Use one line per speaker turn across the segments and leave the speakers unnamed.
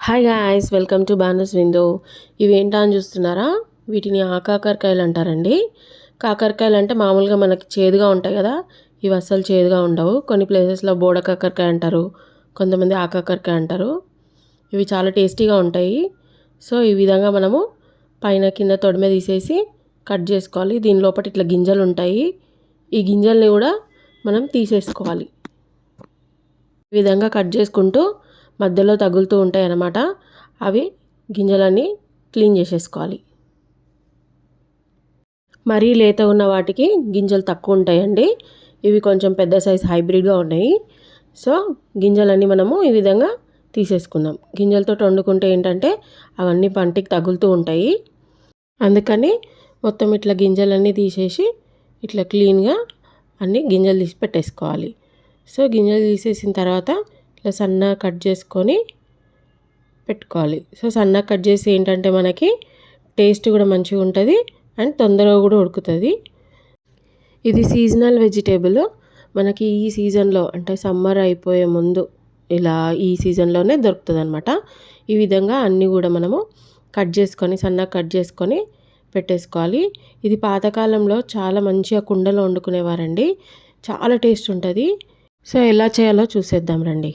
Hi guys, welcome to Banu's window. ఇవి ఏంటా అని చూస్తున్నారా? వీటిని ఆకాకరకాయలు అంటారండి. కాకరకాయలు అంటే మామూలుగా మనకి చేదుగా ఉంటాయి కదా, ఇవి అస్సలు చేదుగా ఉండవు. కొన్ని ప్లేసెస్లో బోడ కాకరకాయ అంటారు, కొంతమంది ఆకాకరకాయ అంటారు. ఇవి చాలా టేస్టీగా ఉంటాయి. సో ఈ విధంగా మనము పైన కింద తొడిమే తీసేసి కట్ చేసుకోవాలి. దీని లోపల ఇట్లా గింజలు ఉంటాయి. ఈ గింజల్ని కూడా మనం తీసేసుకోవాలి. ఈ విధంగా కట్ చేసుకుంటూ మధ్యలో తగులుతూ ఉంటాయి అన్నమాట. అవి గింజలన్నీ క్లీన్ చేసేసుకోవాలి. మరీ లేత ఉన్న వాటికి గింజలు తక్కువ ఉంటాయండి. ఇవి కొంచెం పెద్ద సైజ్ హైబ్రిడ్గా ఉన్నాయి. సో గింజలన్నీ మనము ఈ విధంగా తీసేసుకుందాం. గింజలతో వండుకుంటే ఏంటంటే అవన్నీ పంటికి తగులుతూ ఉంటాయి. అందుకని మొత్తం ఇట్లా గింజలన్నీ తీసేసి ఇట్లా క్లీన్గా అన్ని గింజలు తీసి పెట్టేసుకోవాలి. సో గింజలు తీసేసిన తర్వాత ఇట్లా సన్నగా కట్ చేసుకొని పెట్టుకోవాలి. సో సన్నగా కట్ చేసి ఏంటంటే మనకి టేస్ట్ కూడా మంచిగా ఉంటుంది అండ్ తొందరగా కూడా ఉడుకుతుంది. ఇది సీజనల్ వెజిటేబుల్. మనకి ఈ సీజన్లో అంటే సమ్మర్ అయిపోయే ముందు ఇలా ఈ సీజన్లోనే దొరుకుతుంది అనమాట. ఈ విధంగా అన్నీ కూడా మనము కట్ చేసుకొని సన్నగా కట్ చేసుకొని పెట్టేసుకోవాలి. ఇది పాతకాలంలో చాలా మంచిగా కుండలో వండుకునేవారండి. చాలా టేస్ట్ ఉంటుంది. సో ఎలా చేయాలో చూసేద్దాం రండి.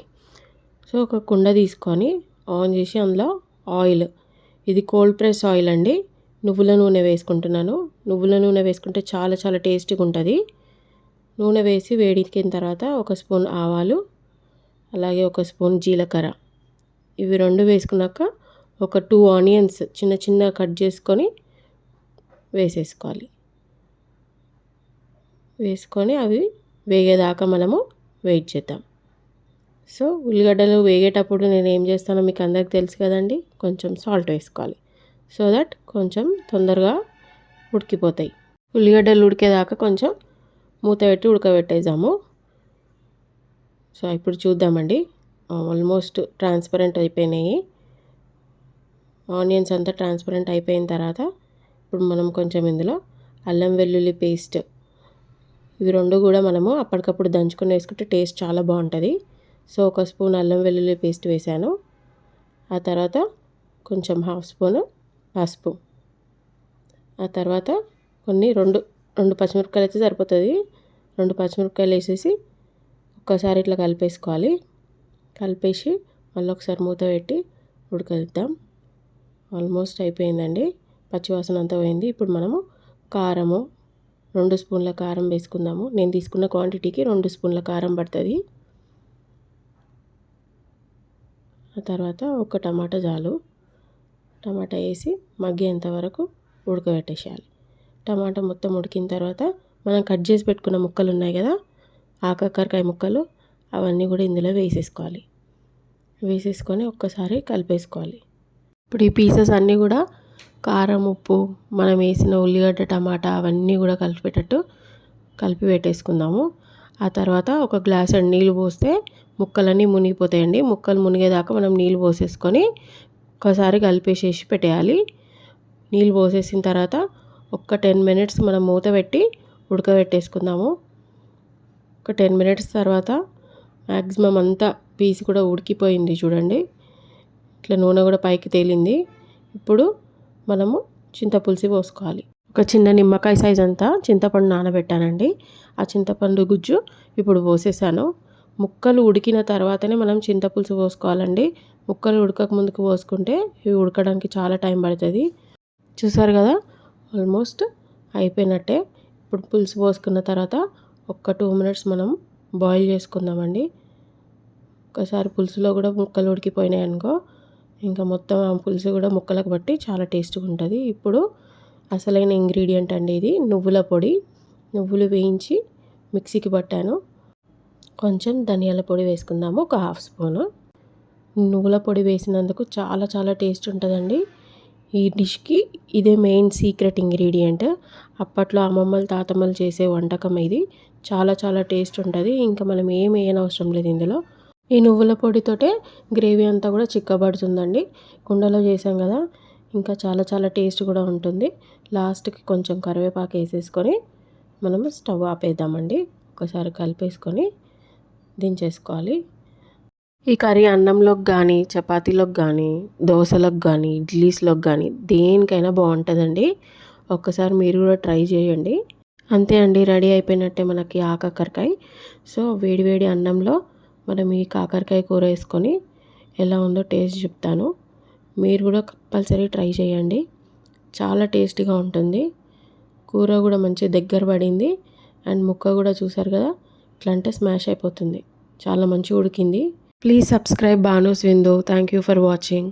సో ఒక కుండ తీసుకొని ఆన్ చేసి అందులో ఆయిల్, ఇది కోల్డ్ ప్రెస్ ఆయిల్ అండి, నువ్వుల నూనె వేసుకుంటున్నాను. నువ్వుల నూనె వేసుకుంటే చాలా చాలా టేస్టీగా ఉంటుంది. నూనె వేసి వేడెక్కిన తర్వాత ఒక స్పూన్ ఆవాలు, అలాగే ఒక స్పూన్ జీలకర్ర, ఇవి రెండు వేసుకున్నాక ఒక 2 ఆనియన్స్ చిన్న చిన్న కట్ చేసుకొని వేసేసుకోవాలి. వేసుకొని అవి వేగేదాకా మనము వెయిట్ చేద్దాం. సో ఉల్లిగడ్డలు వేగేటప్పుడు నేను ఏం చేస్తానో మీకు అందరికి తెలుసు కదండి, కొంచెం సాల్ట్ వేసుకోవాలి. సో దట్ కొంచెం తొందరగా ఉడికిపోతాయి. ఉల్లిగడ్డలు ఉడికేదాకా కొంచెం మూత పెట్టి ఉడకబెట్టేద్దాము. సో ఇప్పుడు చూద్దామండి, ఆల్మోస్ట్ ట్రాన్స్పరెంట్ అయిపోయినాయి. ఆనియన్స్ అంతా ట్రాన్స్పరెంట్ అయిపోయిన తర్వాత ఇప్పుడు మనం కొంచెం ఇందులో అల్లం వెల్లుల్లి పేస్ట్, ఇవి రెండు కూడా మనము అప్పటికప్పుడు దంచుకొని వేసుకుంటే టేస్ట్ చాలా బాగుంటుంది. సో ఒక స్పూన్ అల్లం వెల్లుల్లి పేస్ట్ వేసాను. ఆ తర్వాత కొంచెం హాఫ్ స్పూను పసుపు, ఆ తర్వాత రెండు పచ్చిమిరపకాయలు అయితే సరిపోతుంది. 2 పచ్చిమిరపకాయలు వేసేసి ఒక్కసారి ఇట్లా కలిపేసుకోవాలి. కలిపేసి మళ్ళీ ఒకసారి మూత పెట్టి ఉడకనిద్దాం. ఆల్మోస్ట్ అయిపోయిందండి, పచ్చివాసన అంతా పోయింది. ఇప్పుడు మనము కారము 2 స్పూన్ల కారం వేసుకుందాము. నేను తీసుకున్న క్వాంటిటీకి 2 స్పూన్ల కారం పడుతుంది. ఆ తర్వాత ఒక టమాటా చాలు. టమాటా వేసి మగ్గేంత వరకు ఉడకబెట్టేసేయాలి. టమాటా మొత్తం ఉడికిన తర్వాత మనం కట్ చేసి పెట్టుకున్న ముక్కలు ఉన్నాయి కదా, ఆకాకరకాయ ముక్కలు, అవన్నీ కూడా ఇందులో వేసేసుకోవాలి. వేసేసుకొని ఒక్కసారి కలిపేసుకోవాలి. ఇప్పుడు ఈ పీసెస్ అన్నీ కూడా కారం, ఉప్పు, మనం వేసిన ఉల్లిగడ్డ, టమాటా అవన్నీ కూడా కలిపేటట్టు కలిపి పెట్టేసుకుందాము. ఆ తర్వాత ఒక గ్లాస్ నీళ్ళు పోస్తే ముక్కలన్నీ మునిగిపోతాయండి. ముక్కలు మునిగేదాకా మనం నీళ్ళు పోసేసుకొని ఒకసారి కలిపేసేసి పెట్టేయాలి. నీళ్ళు పోసేసిన తర్వాత ఒక 10 మినిట్స్ మనం మూత పెట్టి ఉడకబెట్టేసుకుందాము. ఒక 10 మినిట్స్ తర్వాత మ్యాక్సిమం అంతా పీస్ కూడా ఉడికిపోయింది చూడండి. ఇట్లా నూనె కూడా పైకి తేలింది. ఇప్పుడు మనము చింతపులుసు పోసుకోవాలి. ఒక చిన్న నిమ్మకాయ సైజ్ అంతా చింతపండు నానబెట్టానండి. ఆ చింతపండు గుజ్జు ఇప్పుడు పోసేసాను. ముక్కలు ఉడికిన తర్వాతనే మనం చింతపులుసు పోసుకోవాలండి. ముక్కలు ఉడకక ముందుకు పోసుకుంటే ఇవి ఉడకడానికి చాలా టైం పడుతుంది. చూసారు కదా, ఆల్మోస్ట్ అయిపోయినట్టే. ఇప్పుడు పులుసు పోసుకున్న తర్వాత ఒక 2 మినిట్స్ మనం బాయిల్ చేసుకుందామండి. ఒకసారి పులుసులో కూడా ముక్కలు ఉడికిపోయినాయి అనుకో, ఇంకా మొత్తం ఆ పులుసు కూడా ముక్కలకు బట్టి చాలా టేస్ట్గా ఉంటుంది. ఇప్పుడు అసలైన ఇంగ్రీడియంట్ అండి ఇది, నువ్వుల పొడి. నువ్వులు వేయించి మిక్సీకి పట్టాను. కొంచెం ధనియాల పొడి వేసుకుందాము, ఒక హాఫ్ స్పూను. నువ్వుల పొడి వేసినందుకు చాలా చాలా టేస్ట్ ఉంటుందండి. ఈ డిష్కి ఇదే మెయిన్ సీక్రెట్ ఇంగ్రీడియంట్. అప్పట్లో అమ్మమ్మలు తాతమ్మలు చేసే వంటకం ఇది. చాలా చాలా టేస్ట్ ఉంటుంది. ఇంకా మనం ఏం వేయనవసరం లేదు ఇందులో. ఈ నువ్వుల పొడితోటే గ్రేవీ అంతా కూడా చిక్కబడుతుందండి. కుండలో చేసాం కదా, ఇంకా చాలా చాలా టేస్ట్ కూడా ఉంటుంది. లాస్ట్కి కొంచెం కరివేపాకు వేసేసుకొని మనము స్టవ్ ఆపేద్దామండి. ఒకసారి కలిపేసుకొని దించేసుకోవాలి. ఈ కర్రీ అన్నంలోకి కానీ, చపాతీలోకి కానీ, దోసలోకి కానీ, ఇడ్లీస్లోకి కానీ దేనికైనా బాగుంటుందండి. ఒక్కసారి మీరు కూడా ట్రై చేయండి. అంతే అండి, రెడీ అయిపోయినట్టే మనకి కాకరకాయ. సో వేడి వేడి అన్నంలో మనం ఈ కాకరకాయ కూర వేసుకొని ఎలా ఉందో టేస్ట్ చెప్తాను. మీరు కూడా కంపల్సరీ ట్రై చేయండి. చాలా టేస్టీగా ఉంటుంది. కూర కూడా మంచి దగ్గర పడింది. అండ్ ముక్క కూడా చూసారు కదా, ఇట్లా అంటే స్మాష్ అయిపోతుంది. చాలా మంచిగా ఉడికింది. Please subscribe Banu's window. Thank you for watching.